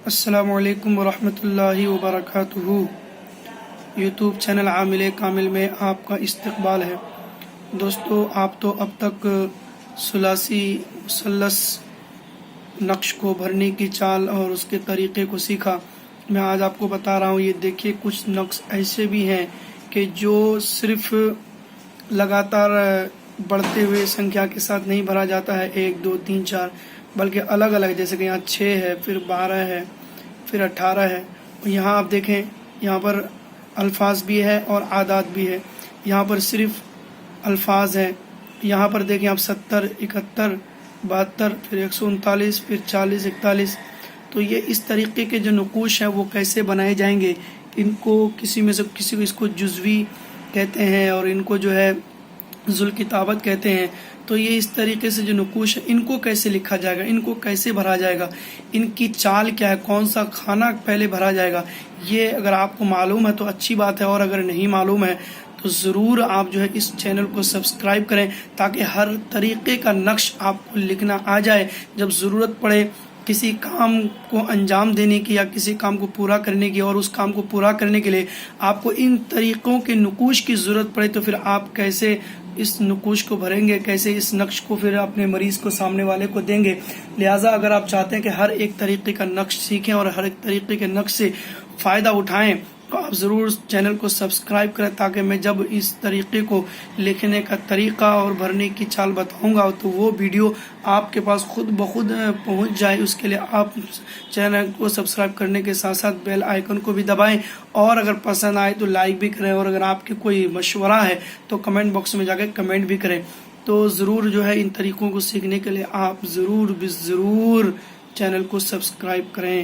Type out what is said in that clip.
السلام علیکم ورحمۃ اللہ وبرکاتہ۔ یوٹیوب چینل عامل کامل میں آپ کا استقبال ہے۔ دوستو، آپ تو اب تک ثلاثی مثلث نقش کو بھرنے کی چال اور اس کے طریقے کو سیکھا۔ میں آج آپ کو بتا رہا ہوں، یہ دیکھیے کچھ نقش ایسے بھی ہیں کہ جو صرف لگاتار بڑھتے ہوئے سنکھیا کے ساتھ نہیں بھرا جاتا ہے 1 2 3 4، بلکہ الگ الگ، جیسے کہ یہاں 6 ہے، پھر 12 ہے، پھر 18 ہے۔ یہاں آپ دیکھیں، یہاں پر الفاظ بھی ہے اور عادات بھی ہے۔ یہاں پر صرف الفاظ ہیں۔ یہاں پر دیکھیں آپ 70 71 72، پھر 139، پھر 40 41۔ تو یہ اس طریقے کے جو نقوش ہیں وہ کیسے بنائے جائیں گے، ان کو کسی میں سے کسی کو اس کو جزوی کہتے ہیں اور ان کو جو ہے ذل کتابت کہتے ہیں۔ تو یہ اس طریقے سے جو نقوش ہے، ان کو کیسے لکھا جائے گا، ان کو کیسے بھرا جائے گا، ان کی چال کیا ہے، کون سا کھانا پہلے بھرا جائے گا، یہ اگر آپ کو معلوم ہے تو اچھی بات ہے، اور اگر نہیں معلوم ہے تو ضرور آپ جو ہے اس چینل کو سبسکرائب کریں، تاکہ ہر طریقے کا نقش آپ کو لکھنا آ جائے۔ جب ضرورت پڑے کسی کام کو انجام دینے کی یا کسی کام کو پورا کرنے کی، اور اس کام کو پورا کرنے کے لیے آپ کو ان طریقوں کے نقوش کی ضرورت پڑے، تو پھر آپ کیسے اس نقوش کو بھریں گے، کیسے اس نقش کو پھر اپنے مریض کو، سامنے والے کو دیں گے۔ لہٰذا اگر آپ چاہتے ہیں کہ ہر ایک طریقے کا نقش سیکھیں اور ہر ایک طریقے کے نقش سے فائدہ اٹھائیں، تو آپ ضرور چینل کو سبسکرائب کریں، تاکہ میں جب اس طریقے کو لکھنے کا طریقہ اور بھرنے کی چال بتاؤں گا تو وہ ویڈیو آپ کے پاس خود بخود پہنچ جائے۔ اس کے لیے آپ چینل کو سبسکرائب کرنے کے ساتھ ساتھ بیل آئیکن کو بھی دبائیں، اور اگر پسند آئے تو لائک بھی کریں، اور اگر آپ کے کوئی مشورہ ہے تو کمنٹ باکس میں جا کے کمنٹ بھی کریں۔ تو ضرور جو ہے ان طریقوں کو سیکھنے کے لیے آپ ضرور چینل کو سبسکرائب کریں۔